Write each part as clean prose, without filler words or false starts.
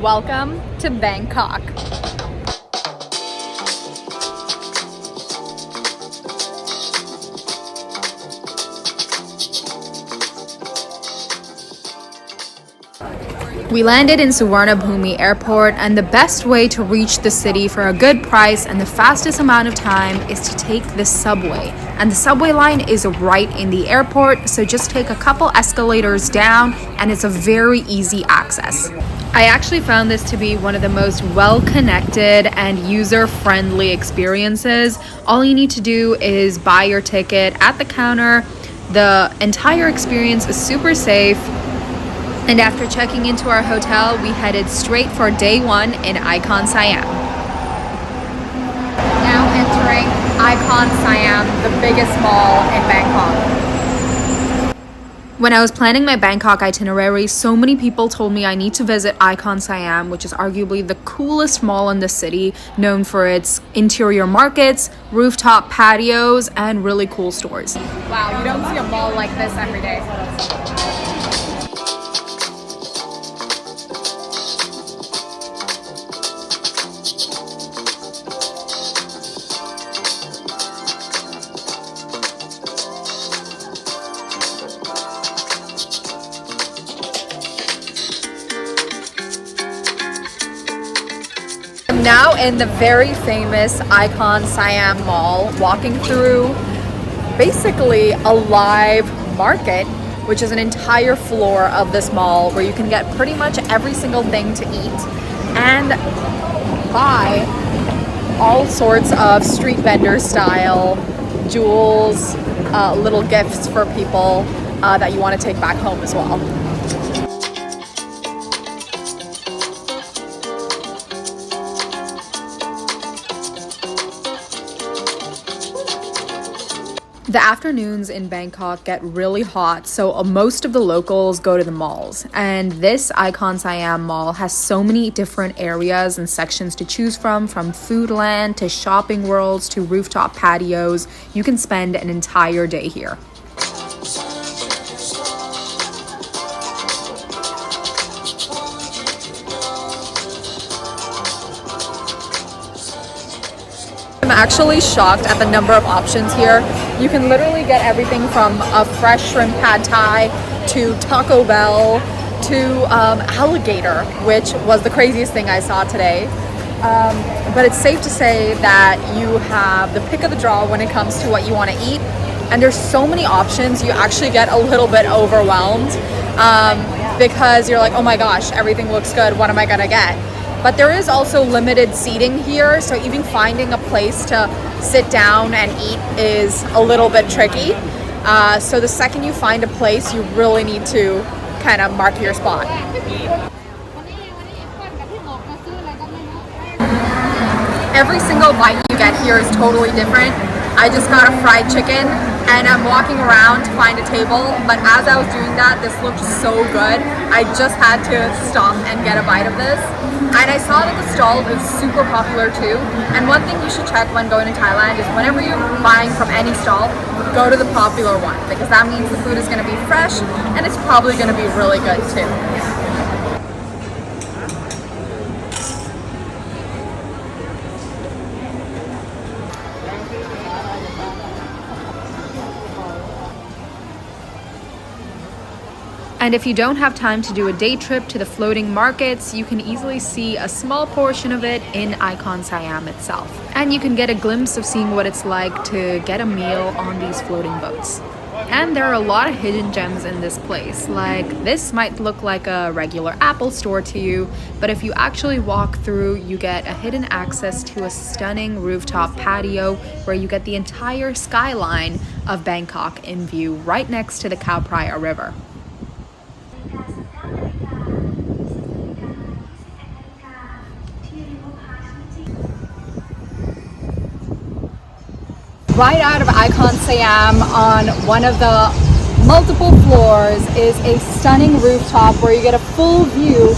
Welcome to Bangkok. We landed in Suvarnabhumi Airport, and the best way to reach the city for a good price and the fastest amount of time is to take the subway. And the subway line is right in the airport, so just take a couple escalators down and it's a very easy access. I actually found this to be one of the most well-connected and user-friendly experiences. All you need to do is buy your ticket at the counter. The entire experience is super safe. And after checking into our hotel, we headed straight for day one in Icon Siam. Now entering Icon Siam, the biggest mall in Bangkok. When I was planning my Bangkok itinerary, so many people told me I need to visit Icon Siam, which is arguably the coolest mall in the city, known for its interior markets, rooftop patios, and really cool stores. Wow, you don't see a mall like this every day. Now in the very famous Icon Siam Mall, walking through basically a live market, which is an entire floor of this mall where you can get pretty much every single thing to eat and buy all sorts of street vendor style jewels, little gifts for people that you want to take back home as well. The afternoons in Bangkok get really hot, so most of the locals go to the malls. And this Icon Siam Mall has so many different areas and sections to choose from foodland to shopping worlds to rooftop patios. You can spend an entire day here. I'm actually shocked at the number of options here. You can literally get everything from a fresh shrimp pad thai to Taco Bell to alligator, which was the craziest thing I saw today. But it's safe to say that you have the pick of the draw when it comes to what you want to eat. And there's so many options, you actually get a little bit overwhelmed because you're like, oh my gosh, everything looks good. What am I gonna get? But there is also limited seating here, so even finding a place to sit down and eat is a little bit tricky. So the second you find a place, you really need to kind of mark your spot. Every single bite you get here is totally different. I just got a fried chicken and I'm walking around to find a table, but as I was doing that, this looked so good. I just had to stop and get a bite of this. And I saw that the stall is super popular too. And one thing you should check when going to Thailand is whenever you're buying from any stall, go to the popular one, because that means the food is going to be fresh and it's probably going to be really good too. And if you don't have time to do a day trip to the floating markets, you can easily see a small portion of it in Icon Siam itself. And you can get a glimpse of seeing what it's like to get a meal on these floating boats. And there are a lot of hidden gems in this place. Like, this might look like a regular Apple store to you, but if you actually walk through, you get a hidden access to a stunning rooftop patio where you get the entire skyline of Bangkok in view right next to the Khao Phraya River. Right out of Icon Siam, on one of the multiple floors, is a stunning rooftop where you get a full view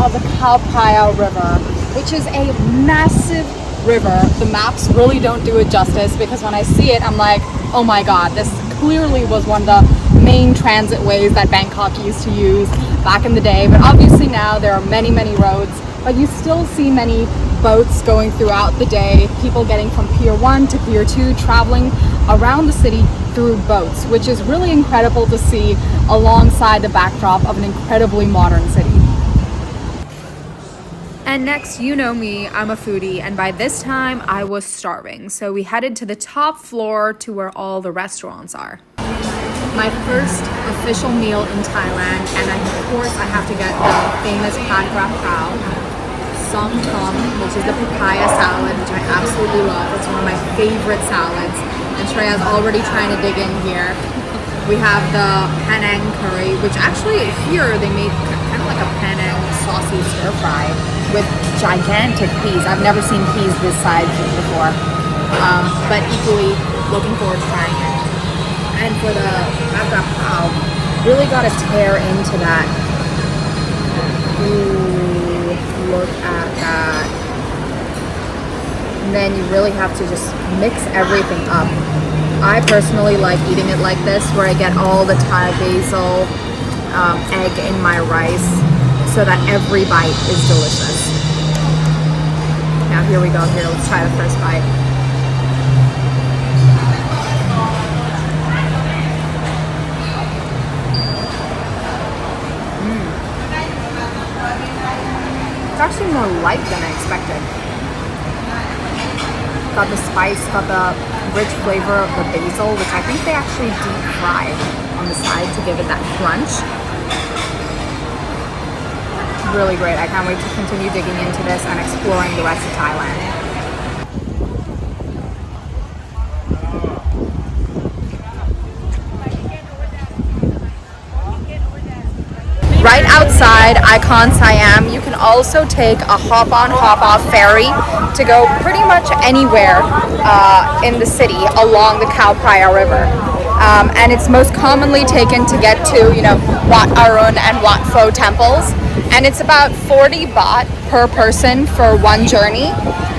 of the Khao Phraya River, which is a massive river. The maps really don't do it justice, because when I see it, I'm like, oh my god, this clearly was one of the main transit ways that Bangkok used to use back in the day, but obviously now there are many roads, but you still see many boats going throughout the day, people getting from Pier 1 to Pier 2, traveling around the city through boats, which is really incredible to see alongside the backdrop of an incredibly modern city. And next, you know me, I'm a foodie, and by this time I was starving. So we headed to the top floor to where all the restaurants are. My first official meal in Thailand, and of course I have to get the famous pad kra pao, som tom, which is the papaya salad, which I absolutely love. It's one of my favorite salads, and Shreya's already trying to dig in here. We have the Penang curry, which actually here they made kind of like a Penang saucy stir fry with gigantic peas. I've never seen peas this size before, but equally looking forward to trying it. And for the pad kra pao, really got to tear into that. Ooh, look at that. And then you really have to just mix everything up. I personally like eating it like this, where I get all the Thai basil, egg in my rice, so that every bite is delicious. Now here we go. Here, let's try the first bite. It's actually more light than I expected. Got the spice, got the rich flavor of the basil, which I think they actually deep fry on the side to give it that crunch. Really great. I can't wait to continue digging into this and exploring the rest of Thailand. Right outside Icon Siam, you can also take a hop-on, hop-off ferry to go pretty much anywhere in the city along the Khao Phraya River. And it's most commonly taken to get to, Wat Arun and Wat Pho temples. And it's about 40 baht per person for one journey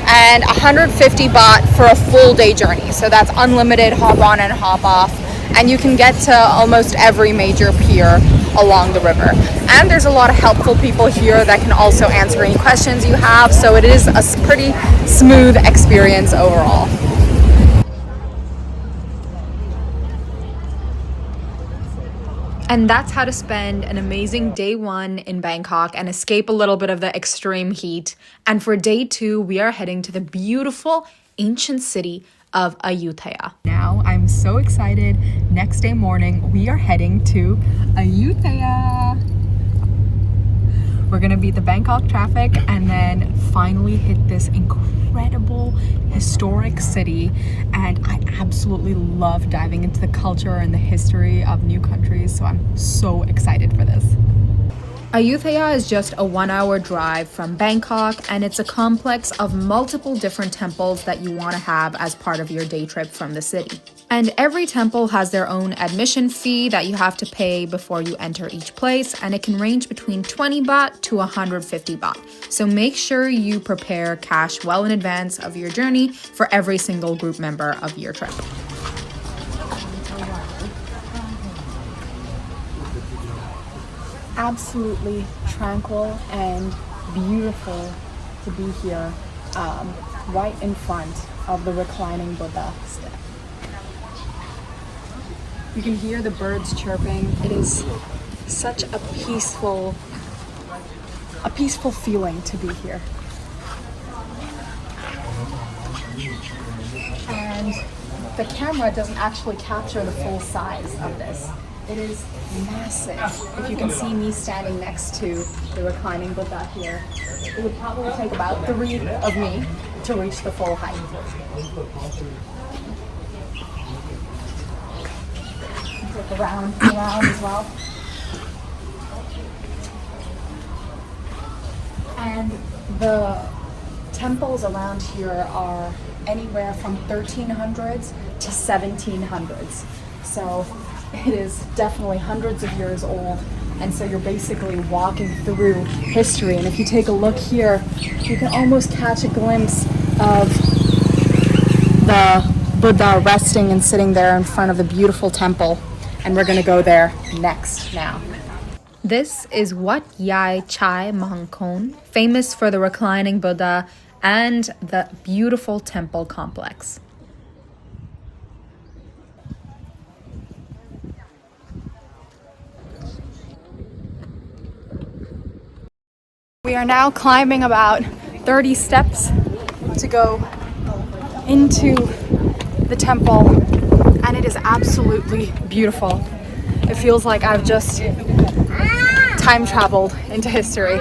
and 150 baht for a full day journey. So that's unlimited hop-on and hop-off. And you can get to almost every major pier along the river. And there's a lot of helpful people here that can also answer any questions you have, so it is a pretty smooth experience overall. And that's how to spend an amazing day 1 in Bangkok and escape a little bit of the extreme heat. And for day 2, we are heading to the beautiful ancient city of Ayutthaya. Now I'm so excited. Next day morning, we are heading to Ayutthaya. We're gonna beat the Bangkok traffic and then finally hit this incredible historic city. And I absolutely love diving into the culture and the history of new countries, so I'm so excited for this. Ayutthaya is just a 1-hour drive from Bangkok, and it's a complex of multiple different temples that you want to have as part of your day trip from the city. And every temple has their own admission fee that you have to pay before you enter each place, and it can range between 20 baht to 150 baht. So make sure you prepare cash well in advance of your journey for every single group member of your trip. Absolutely tranquil and beautiful to be here, right in front of the reclining Buddha statue. You can hear the birds chirping. It is such a peaceful feeling to be here. And the camera doesn't actually capture the full size of this. It is massive. If you can see me standing next to the reclining Buddha here, it would probably take about 3 of me to reach the full height. Take around as well. And the temples around here are anywhere from 1300s to 1700s. So it is definitely hundreds of years old, and so you're basically walking through history. And if you take a look here, you can almost catch a glimpse of the Buddha resting and sitting there in front of the beautiful temple, and we're going to go there next now. This is Wat Yai Chai Mangkon, famous for the reclining Buddha and the beautiful temple complex. We are now climbing about 30 steps to go into the temple, and it is absolutely beautiful. It feels like I've just time traveled into history.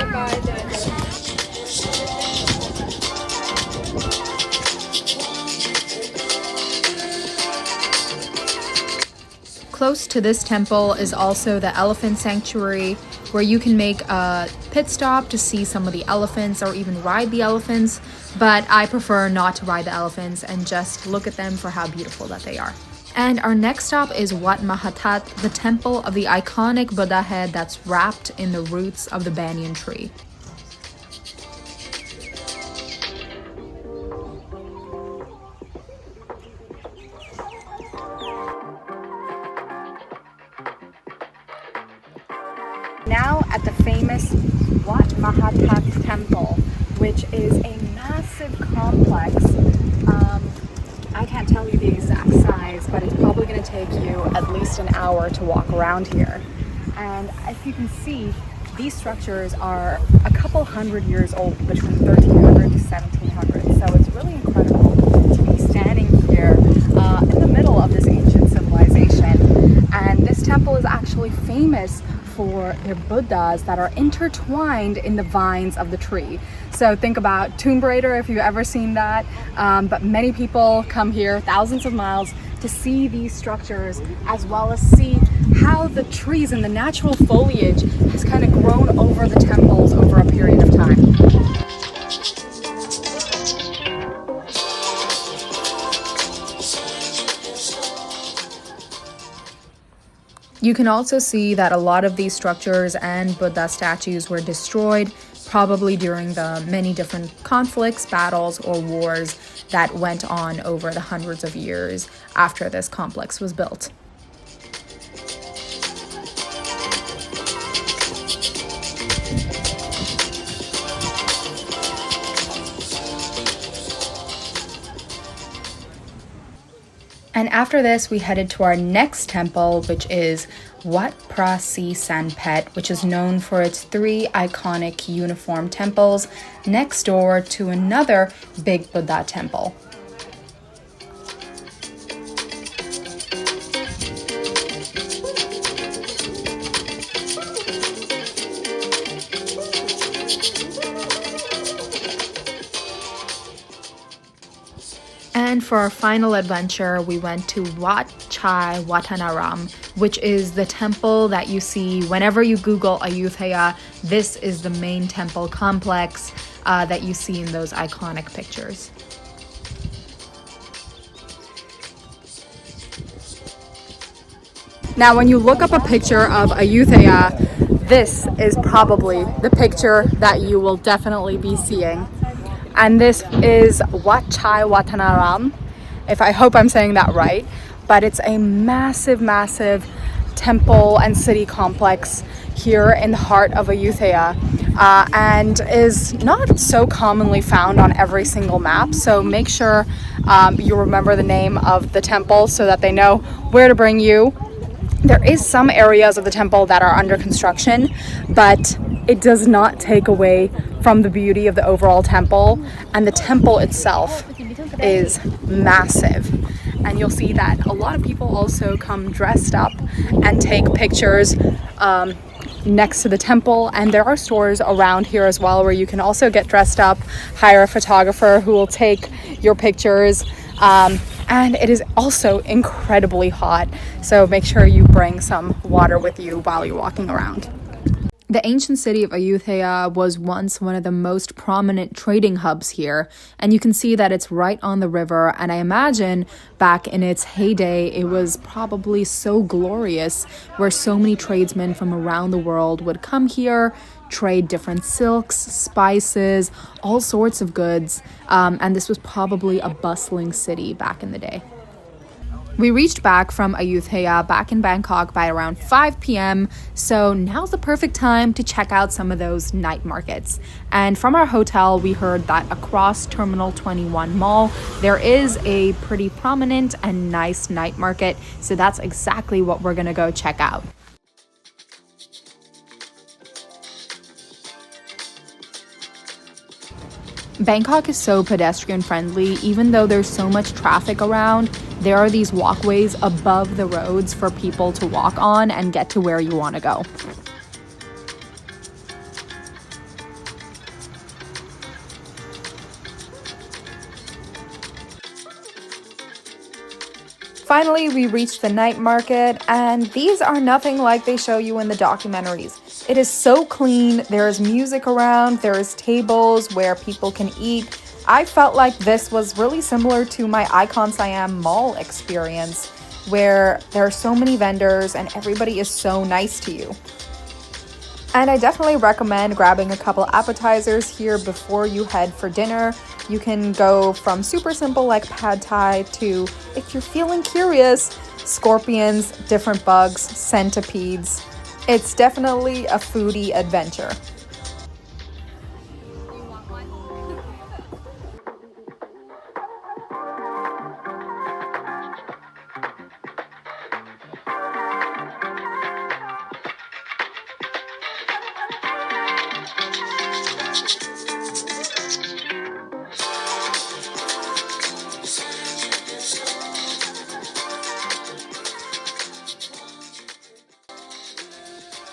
Close to this temple is also the elephant sanctuary, where you can make a pit stop to see some of the elephants or even ride the elephants, but I prefer not to ride the elephants and just look at them for how beautiful that they are. And our next stop is Wat Mahatat, the temple of the iconic Buddha head that's wrapped in the roots of the banyan tree. Now at the famous Wat Mahatat temple, which is a massive complex. I can't tell you the exact size, but it's probably going to take you at least an hour to walk around here. And as you can see, these structures are a couple hundred years old, between 1300 to 1700. So it's really incredible to be standing here in the middle of this ancient civilization. And this temple is actually famous for their Buddhas that are intertwined in the vines of the tree. So think about Tomb Raider, if you've ever seen that. But many people come here thousands of miles to see these structures, as well as see how the trees and the natural foliage has kind of grown over the temples over a period of time. You can also see that a lot of these structures and Buddha statues were destroyed, probably during the many different conflicts, battles, or wars that went on over the hundreds of years after this complex was built. And after this, we headed to our next temple, which is Wat Prasi Sanpet, which is known for its 3 iconic uniform temples next door to another big Buddha temple. And for our final adventure, we went to Wat Chai Watanaram, which is the temple that you see whenever you Google Ayutthaya. This is the main temple complex that you see in those iconic pictures. Now, when you look up a picture of Ayutthaya, this is probably the picture that you will definitely be seeing. And this is Wat Chai Watanaram, I hope I'm saying that right, but it's a massive, massive temple and city complex here in the heart of Ayutthaya, and is not so commonly found on every single map. So make sure you remember the name of the temple so that they know where to bring you. There is some areas of the temple that are under construction, but it does not take away from the beauty of the overall temple, and the temple itself is massive. And you'll see that a lot of people also come dressed up and take pictures next to the temple, and there are stores around here as well where you can also get dressed up, hire a photographer who will take your pictures. And it is also incredibly hot, so make sure you bring some water with you while you're walking around. The ancient city of Ayutthaya was once one of the most prominent trading hubs here, and you can see that it's right on the river, and I imagine back in its heyday it was probably so glorious, where so many tradesmen from around the world would come here, trade different silks, spices, all sorts of goods, and this was probably a bustling city back in the day. We reached back from Ayutthaya back in Bangkok by around 5 p.m., so now's the perfect time to check out some of those night markets. And from our hotel, we heard that across Terminal 21 Mall, there is a pretty prominent and nice night market, so that's exactly what we're gonna go check out. Bangkok is so pedestrian friendly. Even though there's so much traffic around, there are these walkways above the roads for people to walk on and get to where you want to go. Finally, we reached the night market, and these are nothing like they show you in the documentaries. It is so clean, there is music around, there is tables where people can eat. I felt like this was really similar to my Icon Siam Mall experience, where there are so many vendors and everybody is so nice to you. And I definitely recommend grabbing a couple appetizers here before you head for dinner. You can go from super simple like pad thai to, if you're feeling curious, scorpions, different bugs, centipedes. It's definitely a foodie adventure.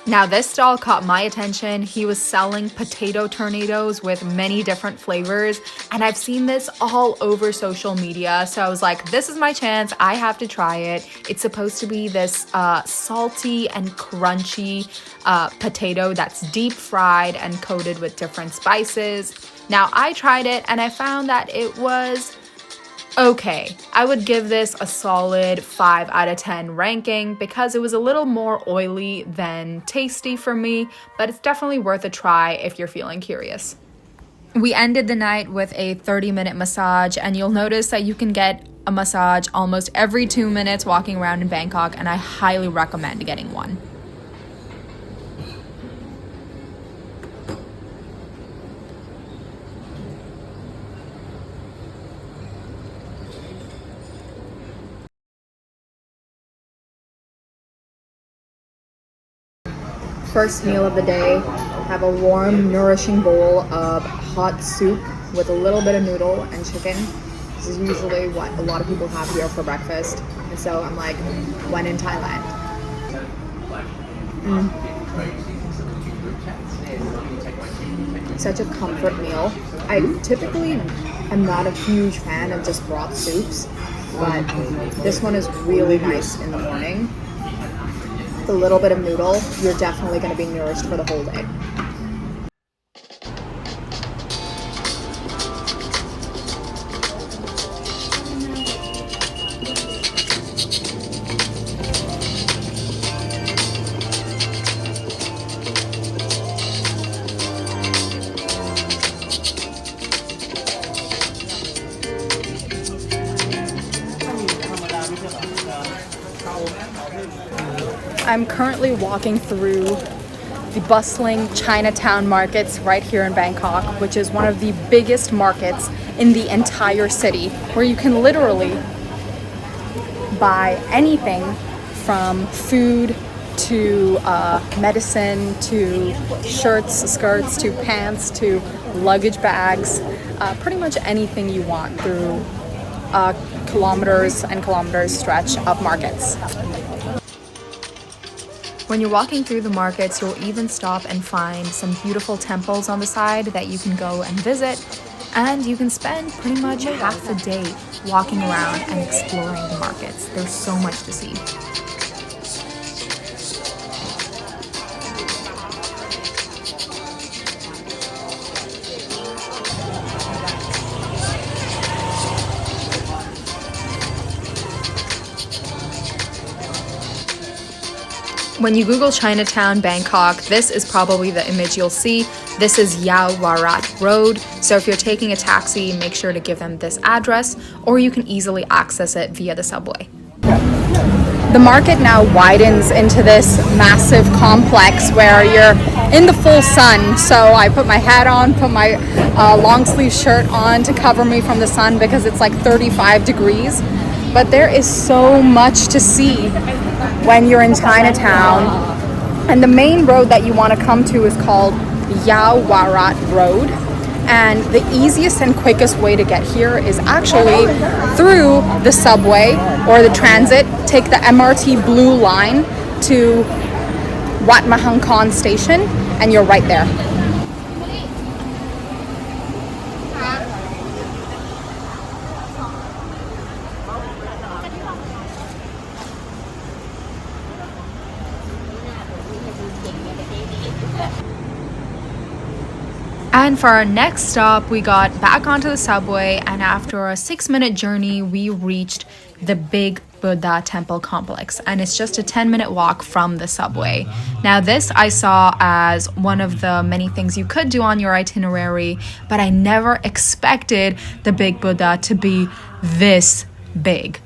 Now this stall caught my attention. He was selling potato tornadoes with many different flavors, and I've seen this all over social media, so I was like, this is my chance, I have to try it. It's supposed to be this salty and crunchy potato that's deep fried and coated with different spices. Now I tried it and I found that it was okay. I would give this a solid 5 out of 10 ranking because it was a little more oily than tasty for me, but it's definitely worth a try if you're feeling curious. We ended the night with a 30-minute massage, and you'll notice that you can get a massage almost every 2 minutes walking around in Bangkok, and I highly recommend getting one. First meal of the day, have a warm, nourishing bowl of hot soup with a little bit of noodle and chicken. This is usually what a lot of people have here for breakfast. And so I'm like, when in Thailand. Such a comfort meal. I typically am not a huge fan of just broth soups, but this one is really nice in the morning. With a little bit of noodle, you're definitely going to be nourished for the whole day. I'm currently walking through the bustling Chinatown markets right here in Bangkok, which is one of the biggest markets in the entire city, where you can literally buy anything from food to medicine to shirts, skirts, to pants, to luggage bags, pretty much anything you want through kilometers and kilometers stretch of markets. When you're walking through the markets, you'll even stop and find some beautiful temples on the side that you can go and visit, and you can spend pretty much half the day walking around and exploring the markets. There's so much to see. When you Google Chinatown, Bangkok, this is probably the image you'll see. This is Yao Warat Road. So if you're taking a taxi, make sure to give them this address, or you can easily access it via the subway. The market now widens into this massive complex where you're in the full sun. So I put my hat on, put my long sleeve shirt on to cover me from the sun because it's like 35 degrees. But there is so much to see when you're in Chinatown. And the main road that you want to come to is called Yaowarat Road. And the easiest and quickest way to get here is actually through the subway or the transit. Take the MRT Blue Line to Wat Mahangkon Station and you're right there. And for our next stop, we got back onto the subway, and after a 6-minute journey, we reached the Big Buddha Temple complex, and it's just a 10-minute walk from the subway. Now, this I saw as one of the many things you could do on your itinerary, but I never expected the Big Buddha to be this big.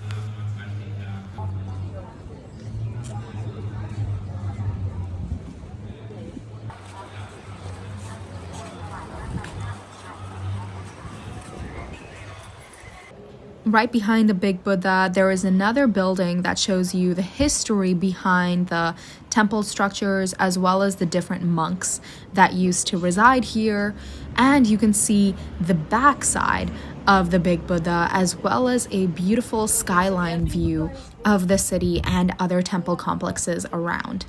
Right behind the Big Buddha, there is another building that shows you the history behind the temple structures as well as the different monks that used to reside here. And you can see the backside of the Big Buddha as well as a beautiful skyline view of the city and other temple complexes around.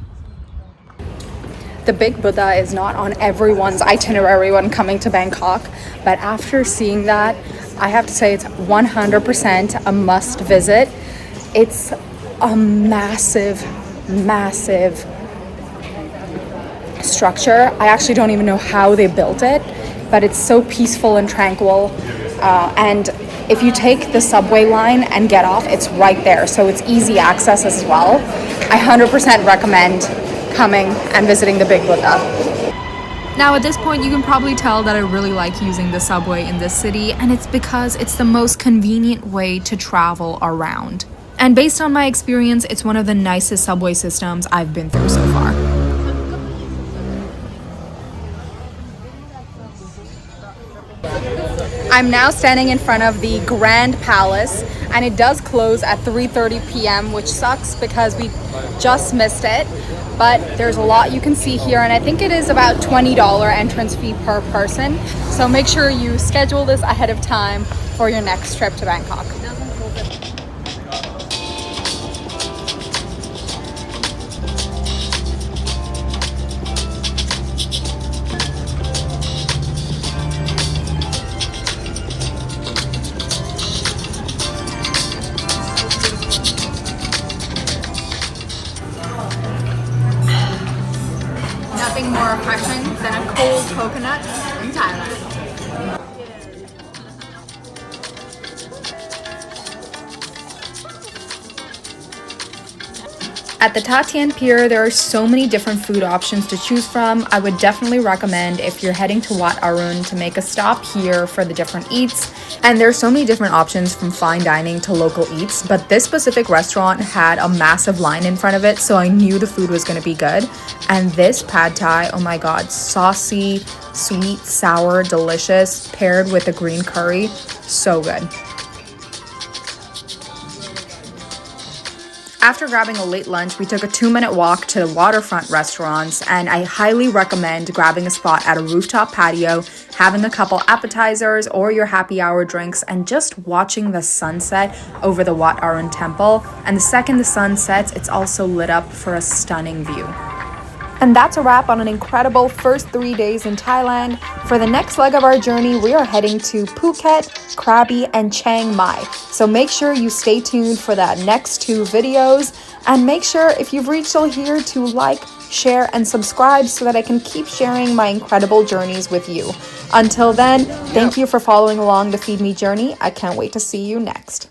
The Big Buddha is not on everyone's itinerary when coming to Bangkok, but after seeing that, I have to say it's 100% a must visit. It's a massive, massive structure. I actually don't even know how they built it, but it's so peaceful and tranquil. And if you take the subway line and get off, it's right there. So it's easy access as well. I 100% recommend coming and visiting the Big Buddha. Now at this point you can probably tell that I really like using the subway in this city, and it's because it's the most convenient way to travel around. And based on my experience, it's one of the nicest subway systems I've been through so far. I'm now standing in front of the Grand Palace, and it does close at 3:30 p.m., which sucks because we just missed it. But there's a lot you can see here, and I think it is about $20 entrance fee per person. So make sure you schedule this ahead of time for your next trip to Bangkok. Nothing more refreshing than a cold coconut in Thailand. At the Ta Tien Pier, there are so many different food options to choose from. I would definitely recommend if you're heading to Wat Arun to make a stop here for the different eats. And there are so many different options from fine dining to local eats, but this specific restaurant had a massive line in front of it, so I knew the food was going to be good. And this pad thai, oh my god, saucy, sweet, sour, delicious, paired with the green curry, so good. After grabbing a late lunch, we took a 2-minute walk to the waterfront restaurants, and I highly recommend grabbing a spot at a rooftop patio, having a couple appetizers or your happy hour drinks, and just watching the sunset over the Wat Arun temple. And the second the sun sets, it's also lit up for a stunning view. And that's a wrap on an incredible first 3 days in Thailand. For the next leg of our journey, we are heading to Phuket, Krabi, and Chiang Mai. So make sure you stay tuned for that next 2 videos. And make sure if you've reached till here to like, share, and subscribe so that I can keep sharing my incredible journeys with you. Until then, thank you for following along the Feed Me journey. I can't wait to see you next.